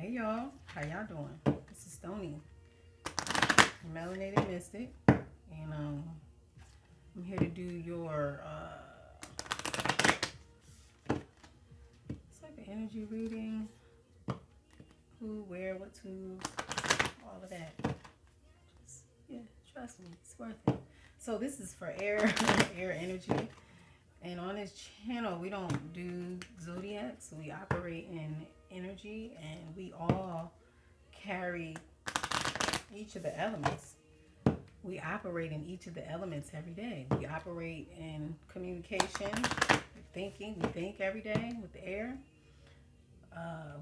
Hey y'all, how y'all doing? This is Stony, Melanated Mystic, and I'm here to do your it's like an energy reading. Who, where, what to, all of that. Just, yeah, trust me, it's worth it. So this is for air, air energy. And on this channel, we don't do zodiacs. We operate in energy, and we all carry each of the elements. We operate in each of the elements every day. We operate in communication, thinking. We think every day with the air.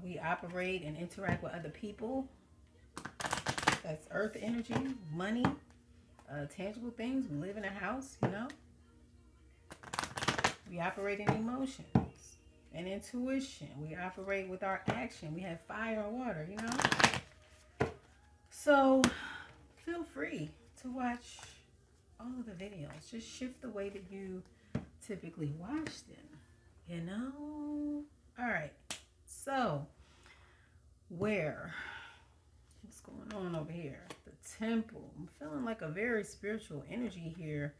We operate and interact with other people. That's earth energy, money, tangible things. We live in a house, you know. We operate in emotions and intuition. We operate with our action. We have fire and water, you know. So feel free to watch all of the videos. Just shift the way that you typically watch them, you know. All right. So what's going on over here? The temple. I'm feeling like a very spiritual energy here.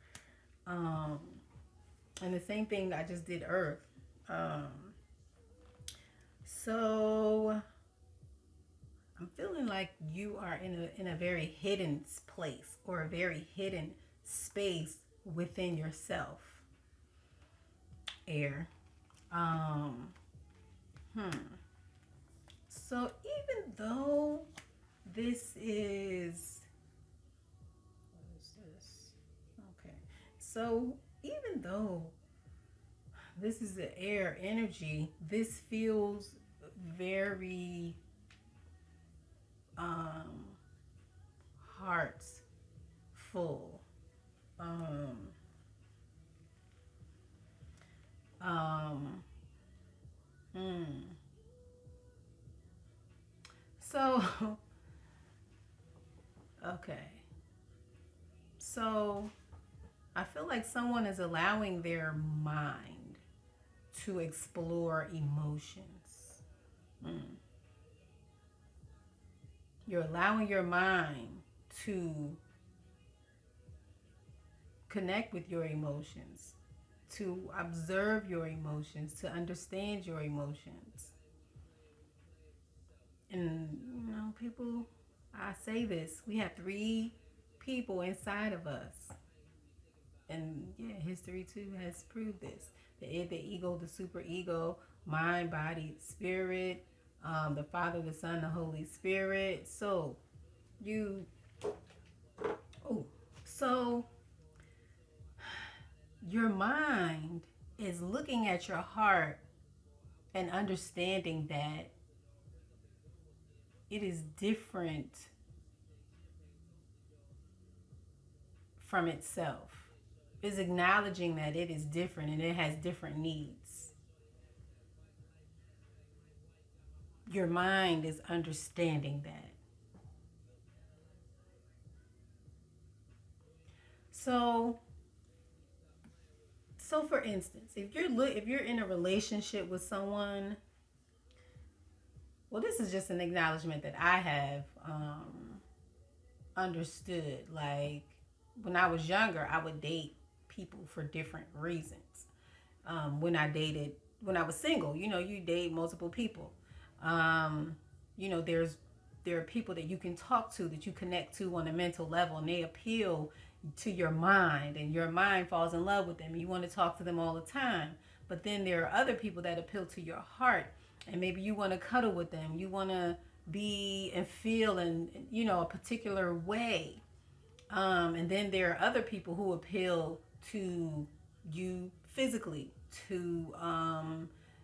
And the same thing I just did earth. So I'm feeling like you are in a very hidden place or a very hidden space within yourself. Air. So even though this is, what is this? Okay. So even though this is the air energy, this feels very heart's full. So okay. So I feel like someone is allowing their mind to explore emotions. You're allowing your mind to connect with your emotions, to observe your emotions, to understand your emotions. And, you know, people, I say this, we have 3 people inside of us. And yeah, history too has proved this. The id, the ego, the superego, mind, body, spirit, the Father, the Son, the Holy Spirit. So your mind is looking at your heart and understanding that it is different from itself. Is acknowledging that it is different and it has different needs. Your mind is understanding that. So for instance, if you're in a relationship with someone, well, this is just an acknowledgement that I have understood. Like when I was younger, I would date people for different reasons. When I was single, you know, you date multiple people. You know, there are people that you can talk to, that you connect to on a mental level, and they appeal to your mind, and your mind falls in love with them. You want to talk to them all the time. But then there are other people that appeal to your heart, and maybe you want to cuddle with them. You want to be and feel in, you know, a particular way. And then there are other people who appeal to you physically, to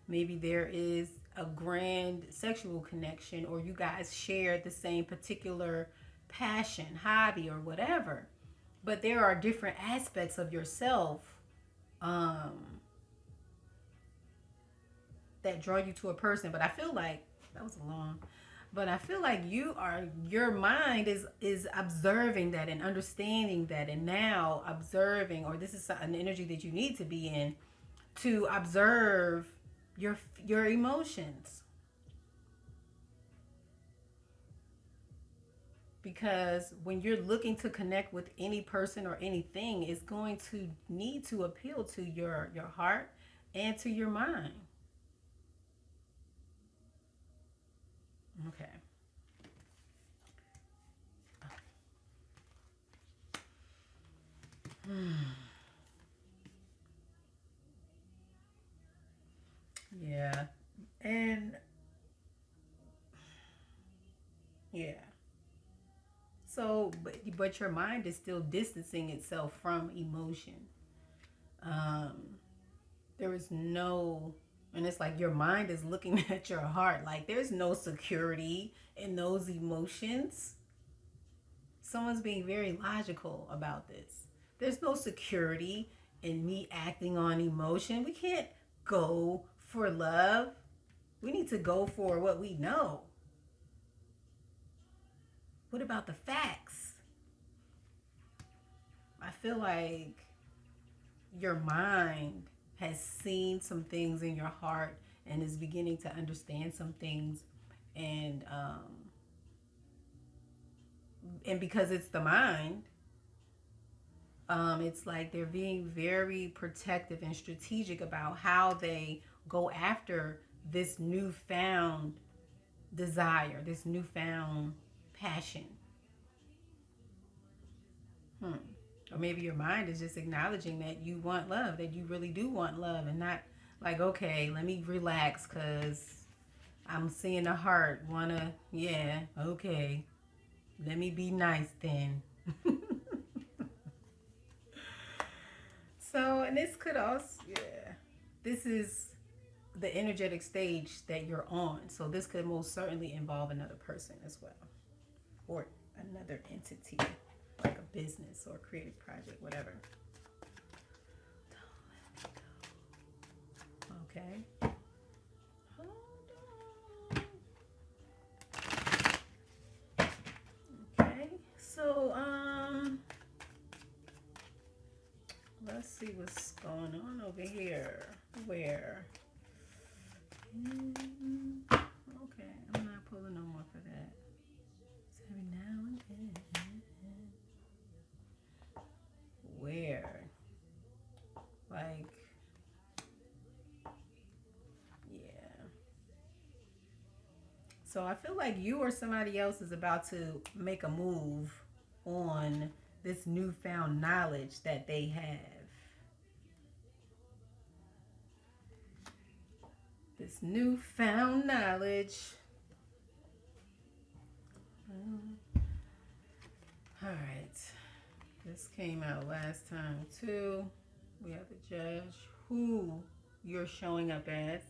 maybe there is a grand sexual connection, or you guys share the same particular passion, hobby, or whatever. But there are different aspects of yourself that draw you to a person. But I feel like that was long. But I feel like your mind is observing that and understanding that, and now observing, or this is an energy that you need to be in, to observe your emotions. because when you're looking to connect with any person or anything, it's going to need to appeal to your heart and to your mind. Okay. Yeah. And yeah. So, but your mind is still distancing itself from emotion. Um, there is no, and it's like your mind is looking at your heart. Like there's no security in those emotions. Someone's being very logical about this. There's no security in me acting on emotion. We can't go for love. We need to go for what we know. What about the facts? I feel like your mind has seen some things in your heart and is beginning to understand some things, and because it's the mind, it's like they're being very protective and strategic about how they go after this newfound desire, this newfound passion. Hmm. Or maybe your mind is just acknowledging that you want love, that you really do want love, and not like, okay, let me relax because I'm seeing the heart wanna, yeah, okay, let me be nice then. So, and this could also, yeah, this is the energetic stage that you're on. So, this could most certainly involve another person as well, or another entity, like a business or a creative project, whatever. Okay. Okay. So, let's see what's going on over here. Where? Okay, I'm not pulling no more for that. So every now and then. Where? Like, yeah. So I feel like you or somebody else is about to make a move on this newfound knowledge that they have. This newfound knowledge. All right. This came out last time too. We have to judge who you're showing up as.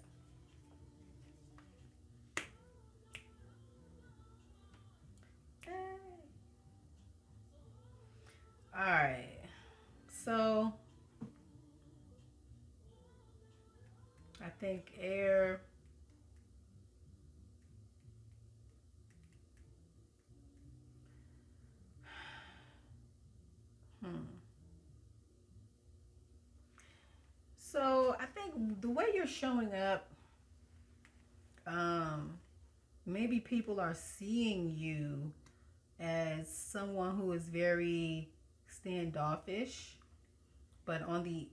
All right. So I think air. Hmm. So I think the way you're showing up, um, maybe people are seeing you as someone who is very standoffish, but on the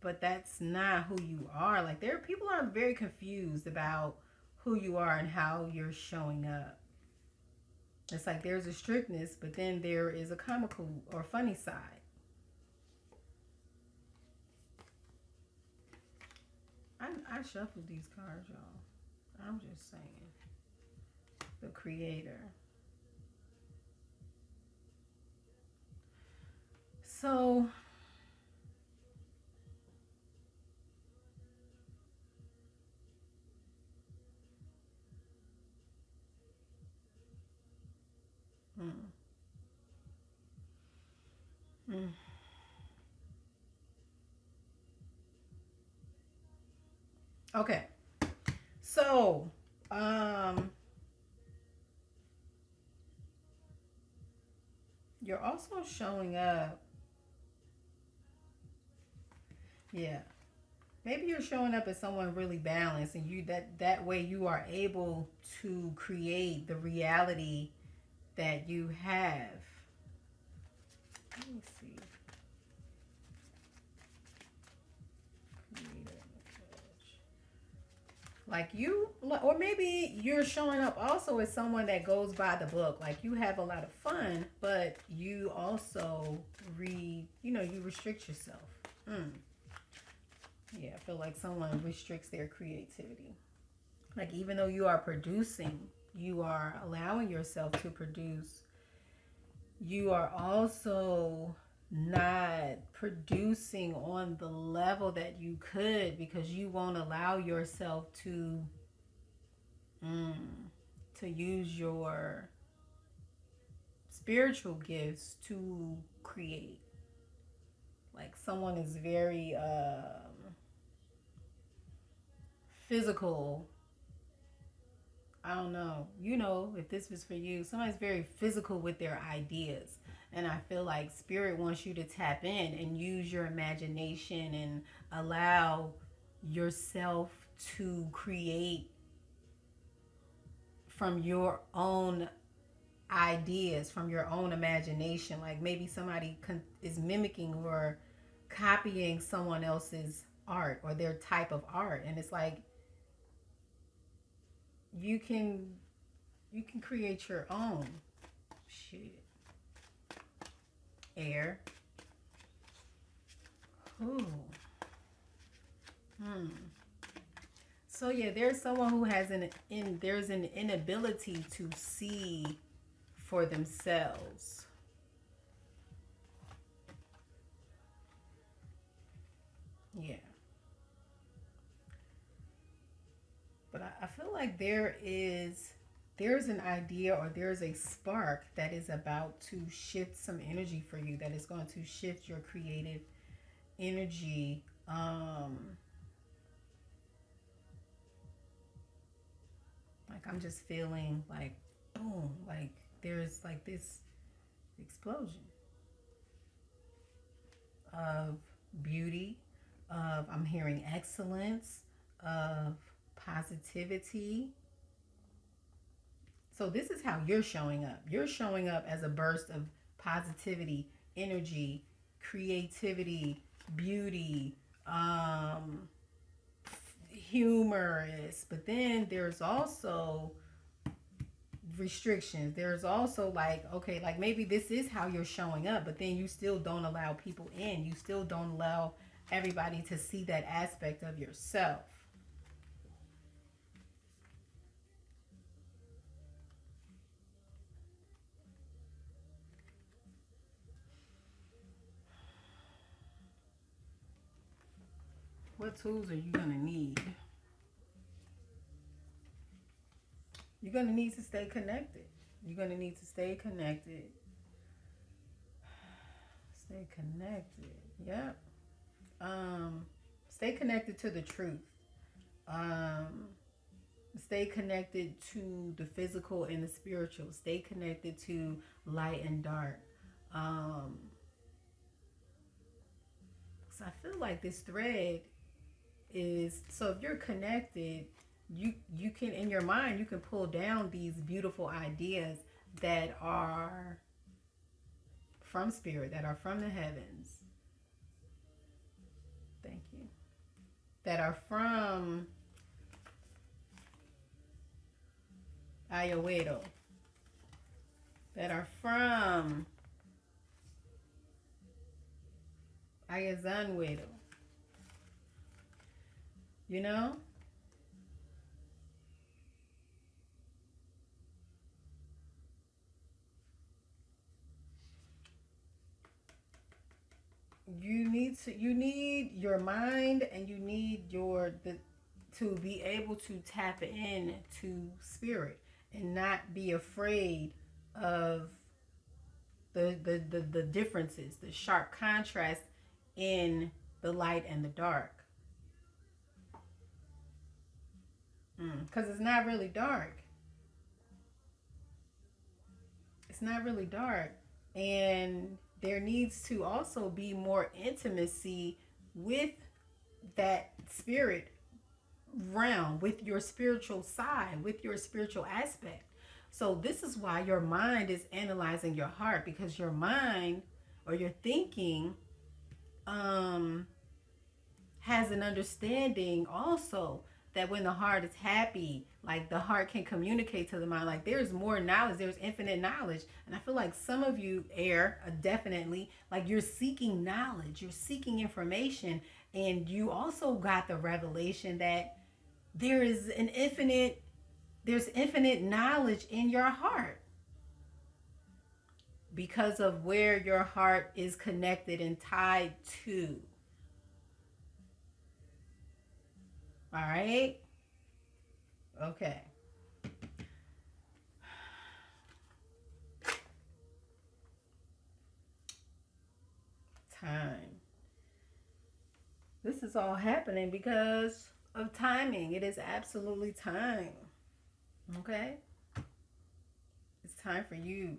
but that's not who you are. Like there, people are very confused about who you are and how you're showing up. It's like there's a strictness, but then there is a comical or funny side. I shuffled these cards, y'all. I'm just saying. The creator. So, mm, mm. Okay. So, um, you're also showing up. Yeah. Maybe you're showing up as someone really balanced, and you that way you are able to create the reality that you have. Let me see. Like you, or maybe you're showing up also as someone that goes by the book. Like you have a lot of fun, but you also you restrict yourself. Mm. Yeah, I feel like someone restricts their creativity. Like even though you are producing, you are allowing yourself to produce, you are also not producing on the level that you could because you won't allow yourself mm, to use your spiritual gifts to create. Like someone is very physical. I don't know. You know, if this was for you, somebody's very physical with their ideas. And I feel like spirit wants you to tap in and use your imagination and allow yourself to create from your own ideas, from your own imagination. Like maybe somebody is mimicking or copying someone else's art or their type of art, and it's like you can create your own shit. Air. Ooh. So yeah, there's someone who has there's an inability to see for themselves. Yeah. But I feel like there's an idea or there's a spark that is about to shift some energy for you, that is going to shift your creative energy. Like I'm just feeling like boom, like there's like this explosion of beauty, of I'm hearing excellence, of positivity. So this is how you're showing up. You're showing up as a burst of positivity, energy, creativity, beauty, humorous. But then there's also restrictions. There's also like, okay, like maybe this is how you're showing up, but then you still don't allow people in. You still don't allow everybody to see that aspect of yourself. What tools are you going to need? You're going to need to stay connected. You're going to need to stay connected. Stay connected. Yep. Stay connected to the truth. Um, Stay connected to the physical and the spiritual. Stay connected to light and dark. Um, so I feel like this thread is, so if you're connected, you can, in your mind, you can pull down these beautiful ideas that are from spirit, that are from the heavens. Thank you. That are from Ayurveda, that are from Ayurveda. You know? You need your mind, and you need to be able to tap in to spirit and not be afraid of the differences, the sharp contrast in the light and the dark. Because it's not really dark. It's not really dark. And there needs to also be more intimacy with that spirit realm, with your spiritual side, with your spiritual aspect. So this is why your mind is analyzing your heart, because your mind or your thinking um has an understanding also that when the heart is happy, like the heart can communicate to the mind, like there's more knowledge, there's infinite knowledge. And I feel like some of you air definitely, like you're seeking knowledge, you're seeking information, and you also got the revelation that there is an infinite there's infinite knowledge in your heart because of where your heart is connected and tied to. All right? Okay. Time. This is all happening because of timing. It is absolutely time. Okay? It's time for you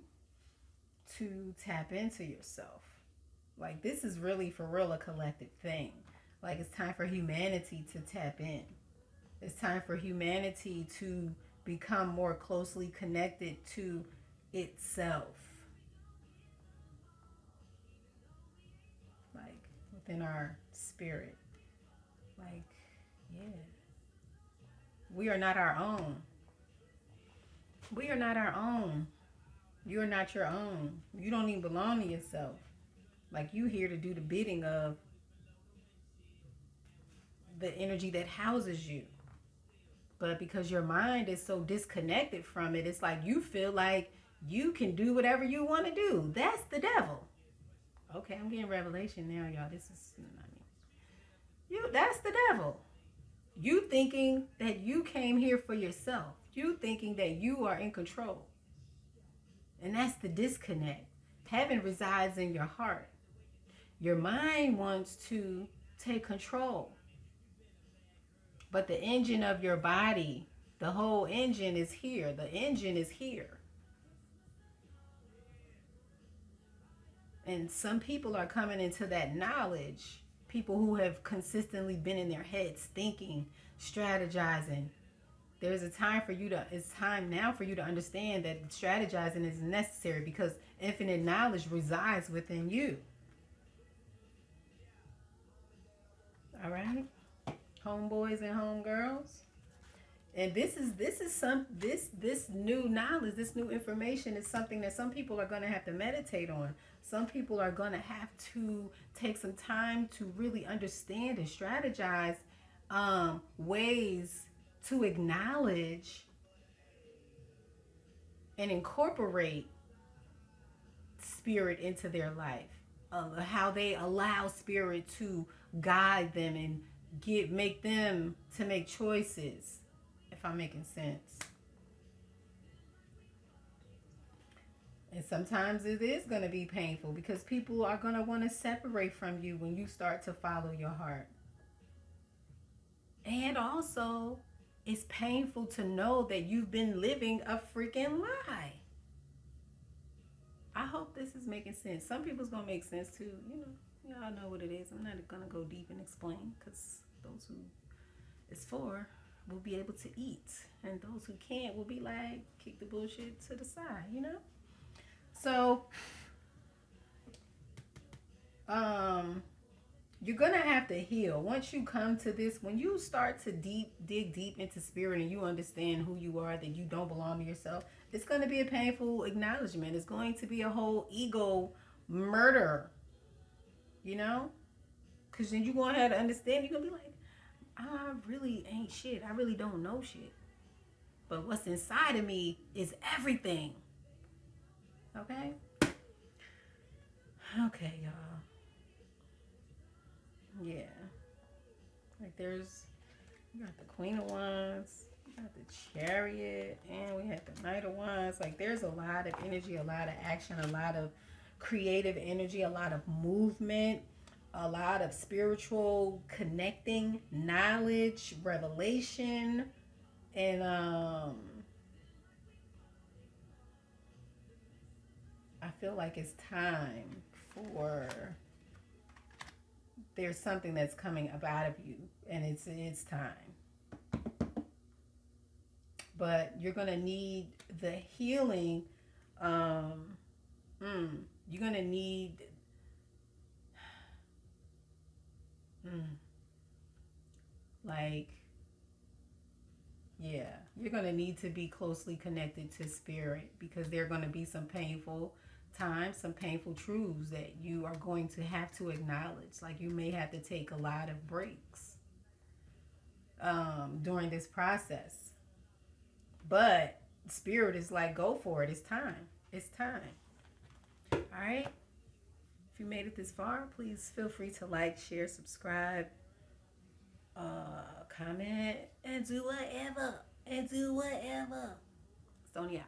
to tap into yourself. Like, this is really, for real, a collective thing. Like, it's time for humanity to tap in. It's time for humanity to become more closely connected to itself. Like, within our spirit. Like, yeah. We are not our own. We are not our own. You are not your own. You don't even belong to yourself. Like, you here to do the bidding of the energy that houses you. But because your mind is so disconnected from it, it's like you feel like you can do whatever you want to do. That's the devil. Okay, I'm getting revelation now, y'all. This is, I mean, that's the devil. You thinking that you came here for yourself. You thinking that you are in control. And that's the disconnect. Heaven resides in your heart. Your mind wants to take control. But the engine of your body, the whole engine is here. The engine is here. And some people are coming into that knowledge. People who have consistently been in their heads thinking, strategizing. There's a time for you to, it's time now for you to understand that strategizing is necessary because infinite knowledge resides within you. All right? Homeboys and homegirls. And this new knowledge, this new information is something that some people are going to have to meditate on. Some people are going to have to take some time to really understand and strategize ways to acknowledge and incorporate spirit into their life. How they allow spirit to guide them and make them to make choices, if I'm making sense. And sometimes it is going to be painful because people are going to want to separate from you when you start to follow your heart. And also, it's painful to know that you've been living a freaking lie. I hope this is making sense. Some people's going to make sense too. Y'all know what it is. I'm not going to go deep and explain because those who it's for will be able to eat. And those who can't will be like, kick the bullshit to the side, So, you're going to have to heal. Once you come to this, when you start to dig deep into spirit and you understand who you are, that you don't belong to yourself, it's going to be a painful acknowledgement. It's going to be a whole ego murder, Because then you're going to have to understand, you're going to be like, I really ain't shit. I really don't know shit. But what's inside of me is everything. Okay? Okay, y'all. Yeah. Like you got the Queen of Wands, you got the Chariot, and we have the Knight of Wands. Like there's a lot of energy, a lot of action, a lot of creative energy, a lot of movement, a lot of spiritual connecting, knowledge, revelation, and I feel like it's time for there's something that's coming up out of you, and it's time. but you're going to need the healing. Um, you're going to need, mm, like, yeah, you're going to need to be closely connected to spirit, because there are going to be some painful times, some painful truths that you are going to have to acknowledge. Like, you may have to take a lot of breaks during this process. But spirit is like, go for it. It's time. It's time. All right. If you made it this far, please feel free to like, share, subscribe, comment, and do whatever. And do whatever. Sonia.